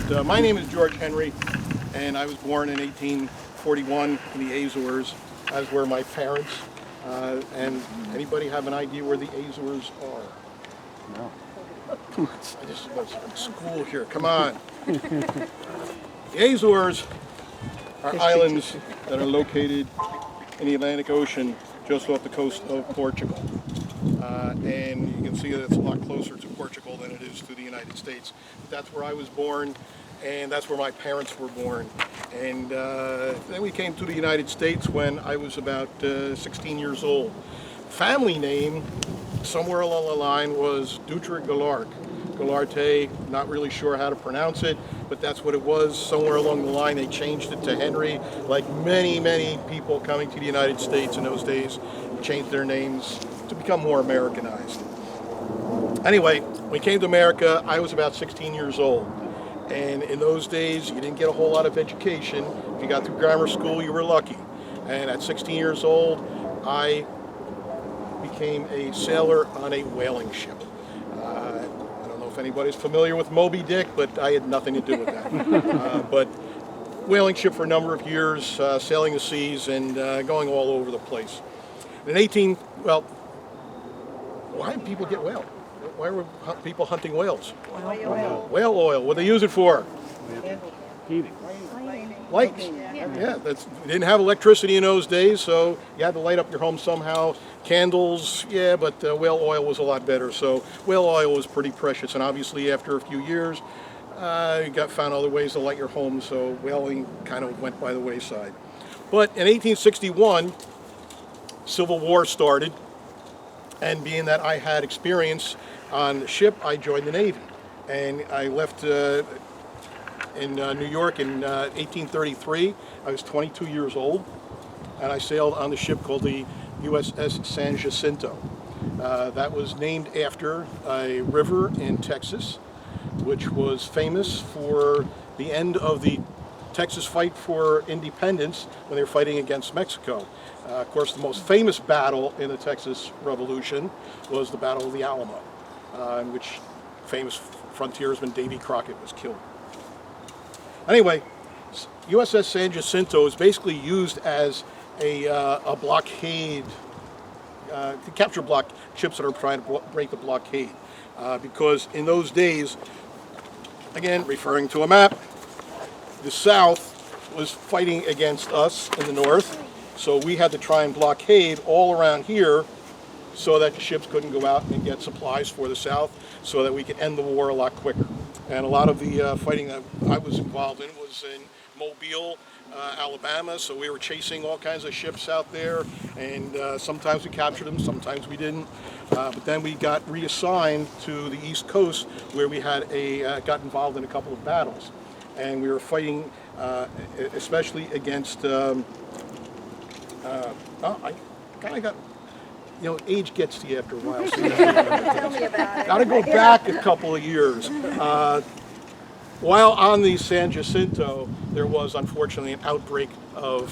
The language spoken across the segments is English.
But my name is George Henry, and I was born in 1841 in the Azores, as were my parents. And anybody have an idea where the Azores are? No. I just was in school here. Come on. The Azores are islands that are located in the Atlantic Ocean just off the coast of Portugal. And you can see that it's a lot closer to Portugal than it is to the United States. But that's where I was born, and that's where my parents were born. And then we came to the United States when I was about 16 years old. Family name, somewhere along the line, was Dutra-Galark. Galarte, not really sure how to pronounce it, but that's what it was. Somewhere along the line they changed it to Henry. Like many people coming to the United States in those days, changed their names to become more Americanized. Anyway, when we came to America, I was about 16 years old. And in those days, you didn't get a whole lot of education. If you got through grammar school, you were lucky. And at 16 years old, I became a sailor on a whaling ship. I don't know if anybody's familiar with Moby Dick, but I had nothing to do with that. But whaling ship for a number of years, sailing the seas and going all over the place. Well, why did people get whale? Why were people hunting whales? Whale oil. What do they use it for? Heating. Lights. Yeah, they didn't have electricity in those days, so you had to light up your home somehow. Candles, yeah, but whale oil was a lot better. So whale oil was pretty precious, and obviously after a few years, you found other ways to light your home, so whaling kind of went by the wayside. But in 1861, Civil War started, and being that I had experience on the ship, I joined the Navy. And I left in New York in 1833. I was 22 years old, and I sailed on the ship called the USS San Jacinto. That was named after a river in Texas, which was famous for the end of the Texas fight for independence when they were fighting against Mexico. Of course, the most famous battle in the Texas Revolution was the Battle of the Alamo, in which famous frontiersman Davy Crockett was killed. Anyway, USS San Jacinto is basically used as a blockade, to capture ships that are trying to break the blockade. Because in those days, again, referring to a map, the South was fighting against us in the North, so we had to try and blockade all around here so that the ships couldn't go out and get supplies for the South, so that we could end the war a lot quicker. And a lot of the fighting that I was involved in was in Mobile, Alabama, so we were chasing all kinds of ships out there, and sometimes we captured them, sometimes we didn't. But then we got reassigned to the East Coast, where we had got involved in a couple of battles. And we were fighting especially against, I kind of got, age gets to you after a while. So Tell me about it. got to go back a couple of years. While on the San Jacinto, there was unfortunately an outbreak of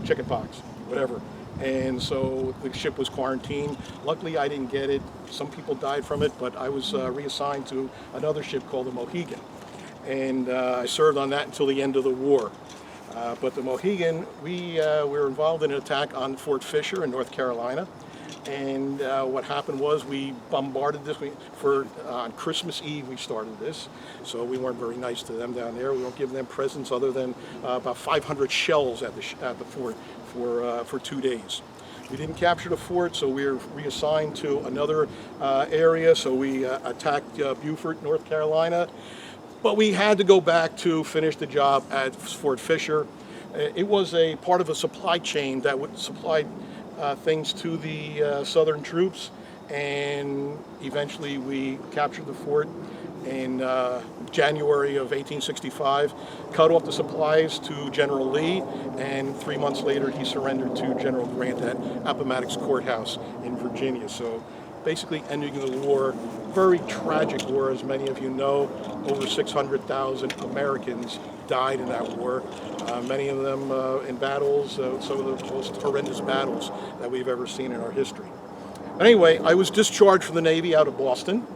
chickenpox, whatever. And so the ship was quarantined. Luckily, I didn't get it. Some people died from it, but I was reassigned to another ship called the Mohegan. And I served on that until the end of the war. But the Mohegan, we were involved in an attack on Fort Fisher in North Carolina. And what happened was we bombarded this. On Christmas Eve we started this, so we weren't very nice to them down there. We weren't giving them presents other than about 500 shells at the fort for 2 days. We didn't capture the fort, so we were reassigned to another area. So we attacked Beaufort, North Carolina. But we had to go back to finish the job at Fort Fisher. It was a part of a supply chain that would supply things to the Southern troops, and eventually we captured the fort in January of 1865, cut off the supplies to General Lee, and 3 months later he surrendered to General Grant at Appomattox Courthouse in Virginia. So basically ending the war. Very tragic war, as many of you know. Over 600,000 Americans died in that war. Many of them in battles, some of the most horrendous battles that we've ever seen in our history. Anyway, I was discharged from the Navy out of Boston,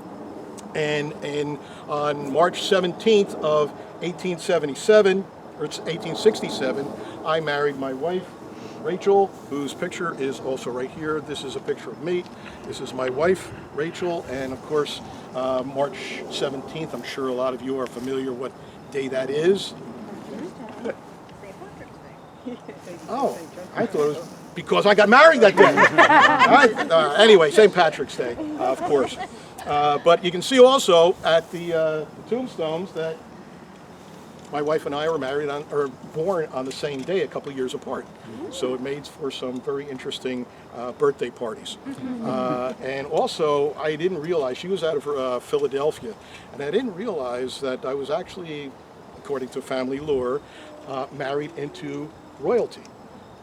And on March 17th of 1877, or 1867, I married my wife, Rachel, whose picture is also right here. This is a picture of me. This is my wife, Rachel, and of course, March 17th, I'm sure a lot of you are familiar what day that is. Oh, I thought it was because I got married that day. Anyway, St. Patrick's Day, of course. But you can see also at the tombstones that my wife and I were born on the same day, a couple of years apart. So it made for some very interesting birthday parties. And also, I didn't realize, she was out of Philadelphia, and I didn't realize that I was actually, according to family lore, married into royalty,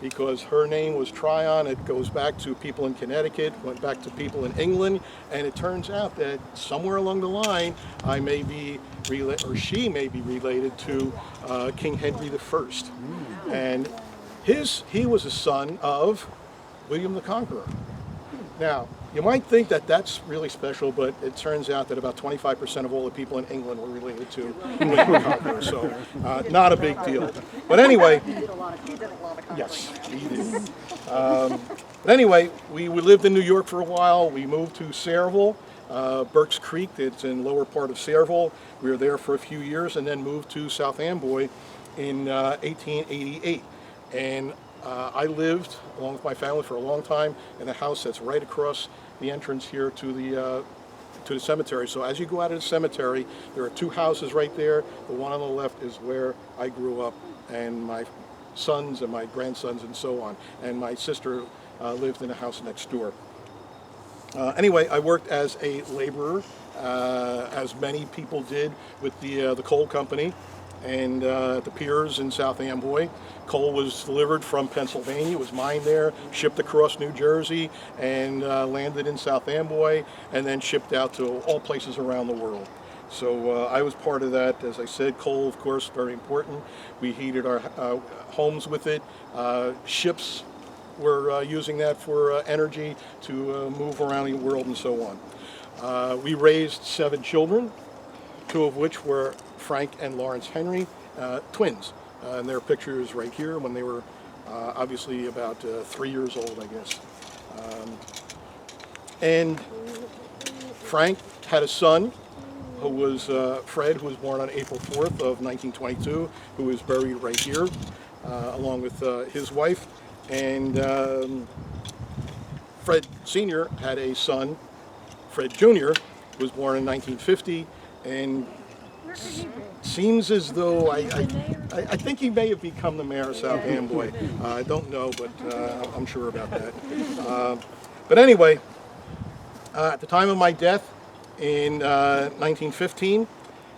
because her name was Tryon. It goes back to people in Connecticut, went back to people in England, and it turns out that somewhere along the line, I may be or she may be related to King Henry I. And he was a son of William the Conqueror. Now, you might think that that's really special, but it turns out that about 25% of all the people in England were related to William the Conqueror, so not a big deal. But anyway, yes, he did. But anyway, we lived in New York for a while. We moved to Sayreville, Burke's Creek. It's in lower part of Sayreville. We were there for a few years, and then moved to South Amboy in 1888. And I lived, along with my family, for a long time in a house that's right across the entrance here to the cemetery. So as you go out of the cemetery, there are two houses right there. The one on the left is where I grew up, and my sons and my grandsons and so on. And my sister lived in a house next door. Anyway, I worked as a laborer, as many people did with the coal company, and at the piers in South Amboy. Coal was delivered from Pennsylvania, it was mined there, shipped across New Jersey, and landed in South Amboy, and then shipped out to all places around the world. So I was part of that. As I said, coal, of course, very important. We heated our homes with it. Ships were using that for energy to move around the world and so on. We raised 7 children, 2 of which were Frank and Lawrence Henry, twins. And their picture is right here when they were obviously about 3 years old, I guess. And Frank had a son who was Fred, who was born on April 4th of 1922, who is buried right here, along with his wife. And Fred Sr. had a son, Fred Jr., who was born in 1950, and seems as though I think he may have become the mayor of South Amboy. I don't know, but I'm sure about that. But anyway, at the time of my death in 1915,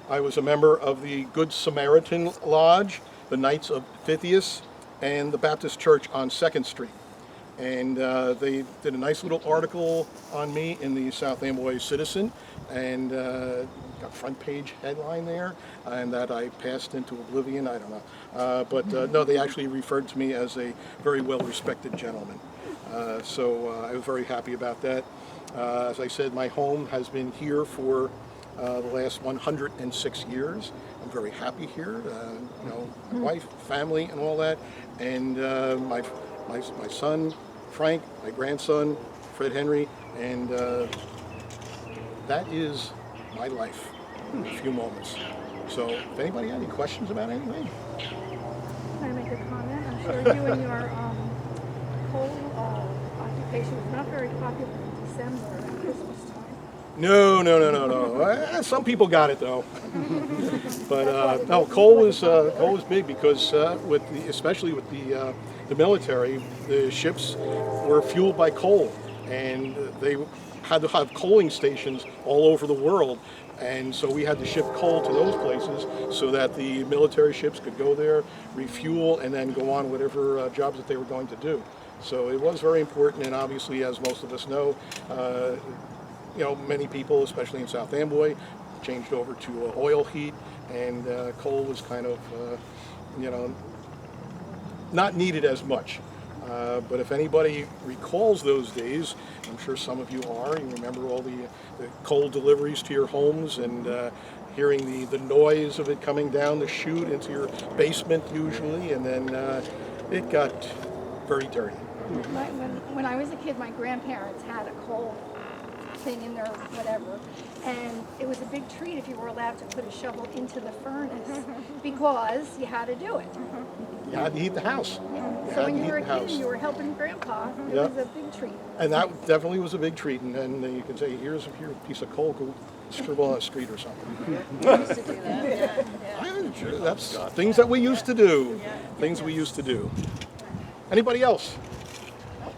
I was a member of the Good Samaritan Lodge, the Knights of Pythias, and the Baptist Church on 2nd Street. And they did a nice little article on me in the South Amboy Citizen, and got front page headline there, and that I passed into oblivion, I don't know. But no, they actually referred to me as a very well-respected gentleman. So I was very happy about that. As I said, my home has been here for the last 106 years. I'm very happy here, you know, my wife, family, and all that. And my son, Frank, my grandson, Fred Henry, and that is my life in a few moments. So if anybody had any questions about anything? Can I make a comment? I'm sure you and your coal occupation was not very popular in December at Christmas time. No. Some people got it though. But no, coal was big because especially with the military, the ships were fueled by coal, and they had to have coaling stations all over the world. And so we had to ship coal to those places so that the military ships could go there, refuel, and then go on whatever jobs that they were going to do. So it was very important, and obviously, as most of us know, you know, many people, especially in South Amboy, changed over to oil heat, and coal was kind of, you know, not needed as much. But if anybody recalls those days, I'm sure some of you are, you remember all the coal deliveries to your homes and hearing the noise of it coming down the chute into your basement usually, and then it got very dirty. When I was a kid, my grandparents had a coal thing in their whatever, and it was a big treat if you were allowed to put a shovel into the furnace because you had to do it. You had to heat the house. So when you were a kid and you were helping Grandpa, it was a big treat. And that definitely was a big treat. And then you can say, here's a piece of coal, go scribble on a street or something. We used to do that. I'm sure that's things that we used to do. Things we used to do. Anybody else?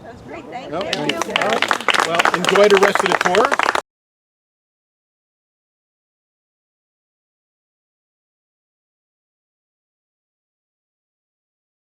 That's great. Thank No? you. All right. Well, enjoy the rest of the tour.